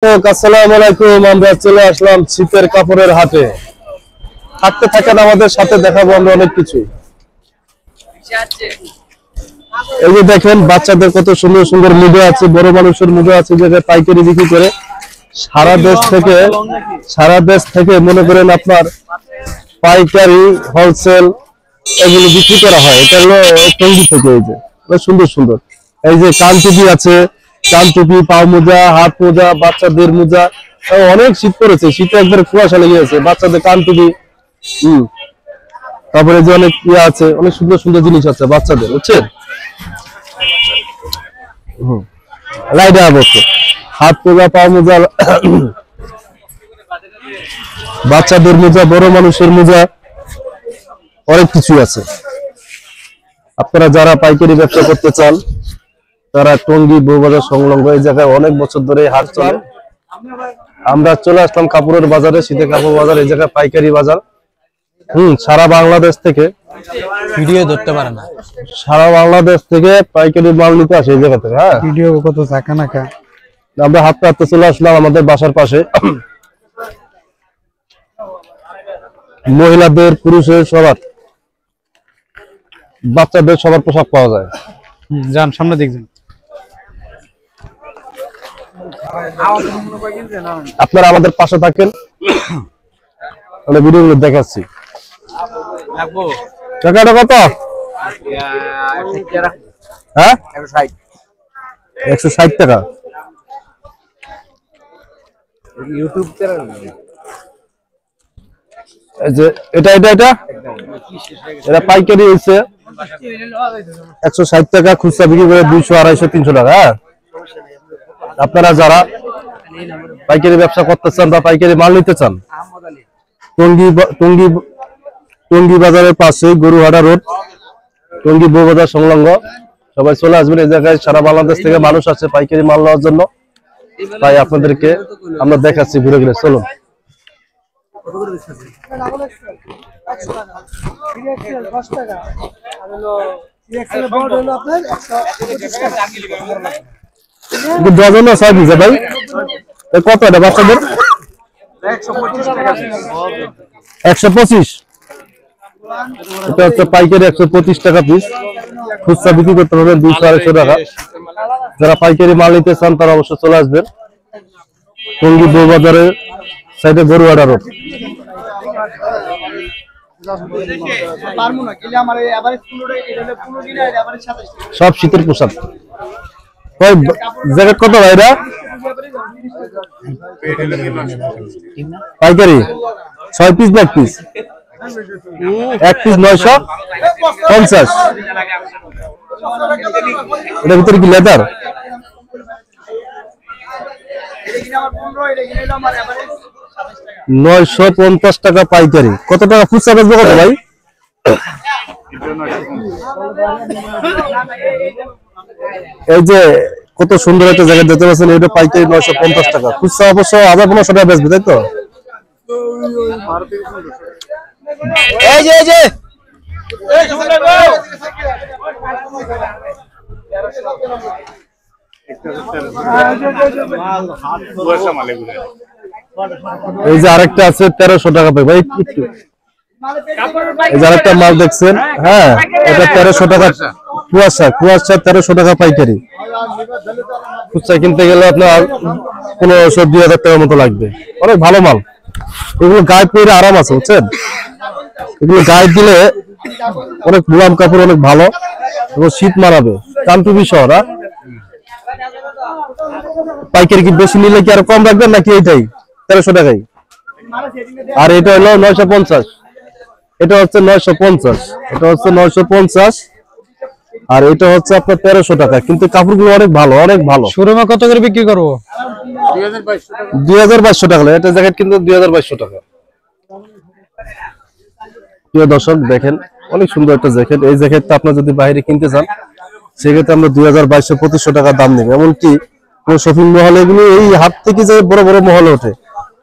আসসালামু আলাইকুম। আমরা চলে আসলাম শীতের কাপড়ের হাটে। থাকতে থাকেন আমাদের সাথে, দেখাবো আমরা অনেক কিছু। এই যে দেখেন বাচ্চাদের কত সুন্দর সুন্দর মুজো আছে, বড় মানুষের মুজো আছে, যেটা পাইকারি বিক্রি করে সারা দেশ থেকে মনে করেন আপনার পাইকারি হোলসেল এগুলো বিক্রি করা হয়। এটা হলো টঙ্গী থেকে। এই যে সুন্দর সুন্দর এই যে কান টুপি আছে, কান টুপি, পাও মোজা, হাত মোজা, বাচ্চাদের মোজা। অনেক শীত পড়েছে, শীতে একবার কুয়াশা লেগে গেছে। বাচ্চাদের কান টুপি, তারপরে যে অনেক ইয়ে আছে, অনেক সুন্দর সুন্দর জিনিস আছে বাচ্চাদের, বুঝছেন? লাইডা বলছে হাত মোজা, পাও মোজা, বাচ্চাদের মোজা, বড় মানুষের মোজা, অনেক কিছু আছে। আপনারা যারা পাইকারি ব্যবসা করতে চান তারা টঙ্গী বউবাজার সংলগ্ন এই জায়গায় অনেক বছর ধরে হাট চলে। আমরা চলে আসলাম কাপড়ের বাজারে, শীতের কাপড় বাজার, এই জায়গায় পাইকারি বাজার। সারা বাংলাদেশ থেকে ভিডিও ধরতে পারে না, সারা বাংলাদেশ থেকে পাইকারি মাল নিতে আসে এই জায়গা থেকে। হ্যাঁ, ভিডিও কত চাকা নাকা। আমরা হাঁটতে হাঁটতে চলে আসলাম আমাদের বাসার পাশে। মহিলাদের, পুরুষের, সবার, বাচ্চাদের সবার পোশাক পাওয়া যায়। যান সামনে দেখবেন। আপনারা আমাদের পাশে থাকেন, আমরা ভিডিওগুলো দেখাচ্ছি। টাকাটা কত? হ্যাঁ, 160 টাকা। এই যে এটা এটা এটা এটা পাইকারি হয়েছে 160 টাকা, খুচরা বিক্রি করে 200, 250, 300 টাকা। হ্যাঁ, আপনারা যারা পাইকারি ব্যবসা করতে চান বা পাইকারি মাল নিতে চান, টঙ্গী বাজারের পাশে গরুহাটা রোড, টঙ্গী বউবাজার সংলগ্ন, সবাই চলে আসবেন এই জায়গায়। সারা বাংলাদেশ থেকে মানুষ আছে পাইকারি মাল নেওয়ার জন্য। তাই আপনাদেরকে আমরা দেখাচ্ছি ঘুরে ঘুরে। চলুন। ডজনও ছয় দিছে ভাই। কত এটা বাচ্চাদের? 125। এটা হচ্ছে পাইকারি 125 টাকা পিস, খুচরা বিক্রি করতে হবে 200, 250 টাকা। যারা পাইকারি মাল নিতে চান তারা অবশ্যই চলে আসবেন টঙ্গী বউবাজারের সাইডে গরুহাটা রোড। সব শীতের পোশাক। জ্যাকেট কত ভাই এটা? পাইকারি 6 পিস না 1 পিস? 1 পিস 950। এটার ভিতরে কি লেদার? 950 টাকা পাইকারি। কত টাকা খুচরা বেচবো কত ভাই? এই যে কত সুন্দর একটা জায়গা দেখতে পাচ্ছেন, এটা পাইকারি 950 টাকা, খুচরা অবশ্য 1500 টাকা বেচবে, তাই তো? এই যে এই যে আরেকটা আছে 1300 টাকা পাই ভাই। এই যে আরেকটা মাল দেখছেন, হ্যাঁ, এটা 1300 টাকা কুয়াশা 1300 টাকা পাইকারি। খুচরা কিনতে গেলে আপনার 1500-2000 টাকার মতো লাগবে। অনেক ভালো মাল এগুলো, গায়ে পরে আরাম আছে, বুঝছেন? এগুলো গায়ে দিলে অনেক মুলাম কাপড়, অনেক ভালো এবং শীত মারাবে। কানটুপি সহ না? পাইকারি কি বেশি নিলে কি আর কম রাখবেন নাকি এইটাই 1300 টাকাই? আর এটা হলো 950। এটা হচ্ছে 950, এটা হচ্ছে 950, আর এটা হচ্ছে আপনার 1300 টাকা। কিন্তু কাপড়গুলো অনেক ভালো, অনেক ভালো। শোরুমে কত করে বিক্রি করবো? 2200 টাকা। এটা জ্যাকেট কিন্তু 2200 টাকা। প্রিয় দর্শক দেখেন, অনেক সুন্দর একটা জ্যাকেট। এই জ্যাকেটটা আপনার যদি বাইরে কিনতে চান সেক্ষেত্রে আমরা 2200-2500 টাকা দাম নেব। এমনকি কোন শপিং মহলে এগুলো, এই হাট থেকে যে বড় বড় মহলে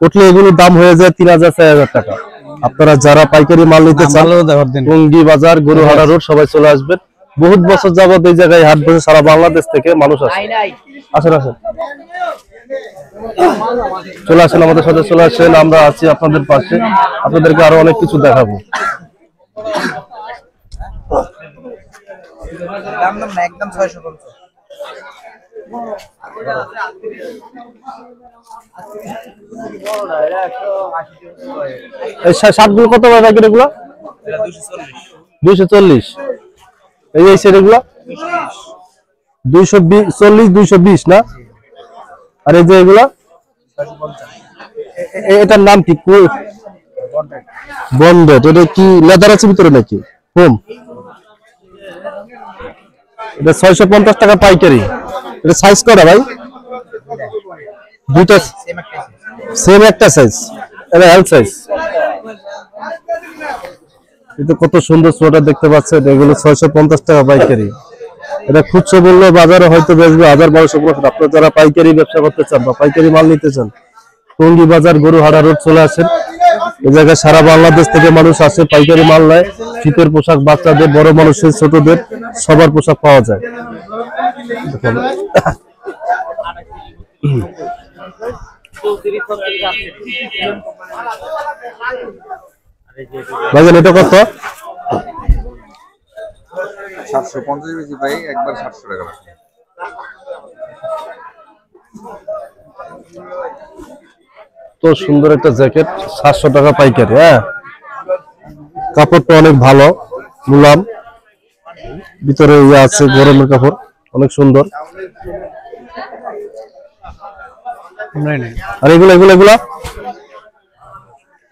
উঠলে এগুলোর দাম হয়ে যায় 3000-4000 টাকা। আপনারা যারা পাইকারি মাল নিতে চান টঙ্গী বাজার গরুহাটা রোড, সবাই চলে আসবেন। বহুত বছর যাবত এই জায়গায় হাট বসে, সারা বাংলাদেশ থেকে মানুষ আসে। আসেন আসেন। চলে আসেন আমাদের সাথে, চলে আসেন, আমরা আছি আপনাদের পাশে, আপনাদেরকে আরো অনেক কিছু দেখাবো। একদম 650। এই শার্টগুলো কত করে প্যাকেট এগুলো? 240। এই সেট এগুলো 240 220 না? আর এই যে এগুলা, এটার নাম কি? বন্ডেড। এটা কি লেদার আছে ভিতরে নাকি হোম? এটা 650 টাকা পাইকারি। এটা সাইজ করা ভাই? দুইটা সেম একটা সাইজ, এটা এল সাইজ। এটা কত সুন্দর সোয়েটার দেখতে পাচ্ছেন, এগুলো 650 টাকা পাইকারি। এটা খুচরো মূল্য বাজারে হয়তো বেচবে 1000-1200 টাকা। আপনারা যারা পাইকারি ব্যবসা করতে চান বা পাইকারি মাল নিতে চান, টঙ্গী বাজার গরুহাটা রোড চলে আসেন। এই জায়গায় সারা বাংলাদেশ থেকে মানুষ আসে, পাইকারি মাল নেয়। শীতের পোশাক, বাচ্চাদের, বড় মানুষের, ছোটদের সবার পোশাক পাওয়া যায়। ভাইজান এটা কত? 750 বেশি ভাই, একবার 700 টাকা। তো সুন্দর একটা জ্যাকেট, 700 টাকা পাইকারি। হ্যাঁ, কাপড়টা অনেক ভালো, মুলাম, ভিতরে ইয়ে আছে গরমের কাপড়, অনেক সুন্দর। আর এগুলো এগুলো এগুলা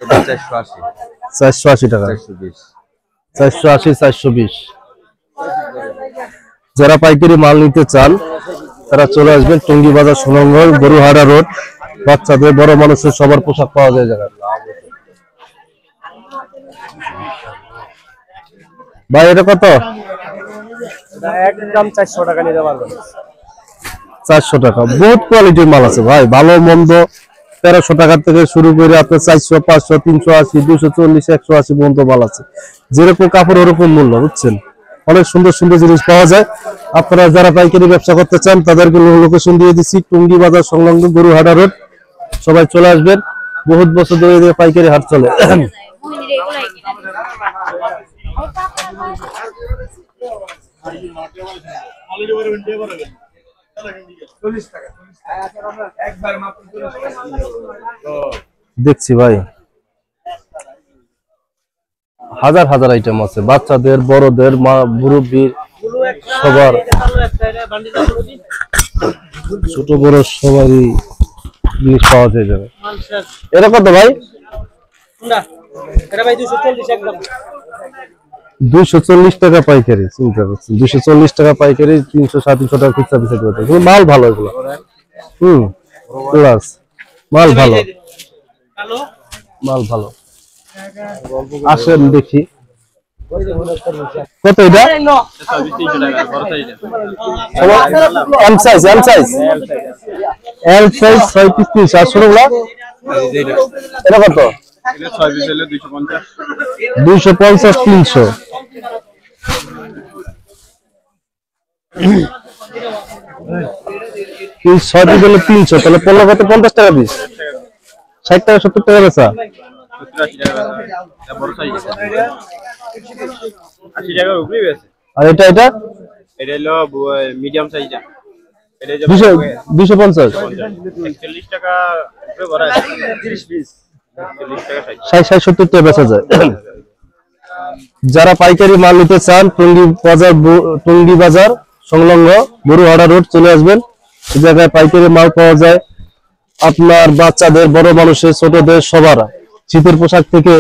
480। 480 টাকা। 420। 480 420। যারা পাইকারি মাল নিতে চান তারা চলে আসবেন টঙ্গী বাজার, সুনামগঞ্জ, গরুহাটা রোড। বাচ্চাদের, বড় মানুষের সবার পোশাক পাওয়া যায় জায়গা। ভাই এটা কত? একদম 400 টাকা নিতে পারবেন। 400 টাকা। বহুত কোয়ালিটির মাল আছে ভাই, ভালো মন্দ 1300 টাকা থেকে শুরু করে আপনার 400 500 380 240 180 পর্যন্ত মাল আছে। যেরকম কাপড় ওরকম মূল্য, বুঝছেন? অনেক সুন্দর সুন্দর জিনিস পাওয়া যায়। আপনারা যারা পাইকারি ব্যবসা করতে চান তাদেরকে লোকেশন দিয়ে দিচ্ছি, টঙ্গী বাজার সংলগ্ন গরুহাটা রোড। সবাই চলে আসবেন, বহুত বছর ধরে পাইকারি হাট চলে। দেখছি ভাই, হাজার হাজার আইটেম আছে, বাচ্চাদের, বড়দের, মুরব্বীর, সবার, ছোট বড় সবারই জিনিস পাওয়া যাবে। এটা কত ভাই? 240 টাকা পাইকারি। চিন্তা করছেন, 240 টাকা পাইকারি, 300-350 টাকা খুচরা বিক্রি করতে। মাল ভালো এগুলো। প্লাস মাল ভালো, মাল ভালো। আসেন দেখি কত এটা? M size, M size, L size 6 piece 300। আর ছোটগুলা এটা কত? 250 300। এই 6 পিস হলো 300, তাহলে 15 কত? 50 টাকা পিস, 60 টাকা 70 টাকা বেচা। 80 টাকার উপরে আছে। আর এটা এটা এটা হলো মিডিয়াম সাইজটা। এটা 250 41 টাকা উপরে ভরা আছে। 30 পিস 40 টাকা সাইজ। 60-70 টাকা বেচা যায়। যারা পাইকারি মাল নিতে চান টঙ্গী বাজার সংলগ্ন গরুহাটা রোড চলে আসবেন। এই জায়গায় পাইকারি মাল পাওয়া যায় আপনার বাচ্চাদের, বড় মানুষের, ছোটদের সবার। শীতের পোশাক থেকে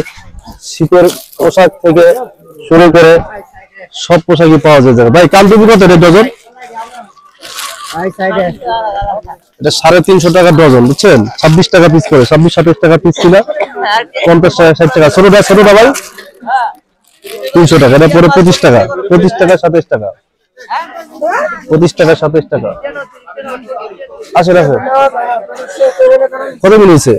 শুরু করে সব পোশাকই পাওয়া যায়। ভাই কামটুপি কত রে ডজন? এটা 350 টাকা ডজন, বুঝছেন? 26 টাকা পিস করে, 26-27 টাকা পিস ছিল, 50 টাকা 60 টাকা। ছোটটা ভাই 300 টাকা। এটা পরে 25 টাকা, 25 টাকা 27 টাকা, 25 টাকা 27 টাকা। আসে রাখো, কত মিলিয়েছে?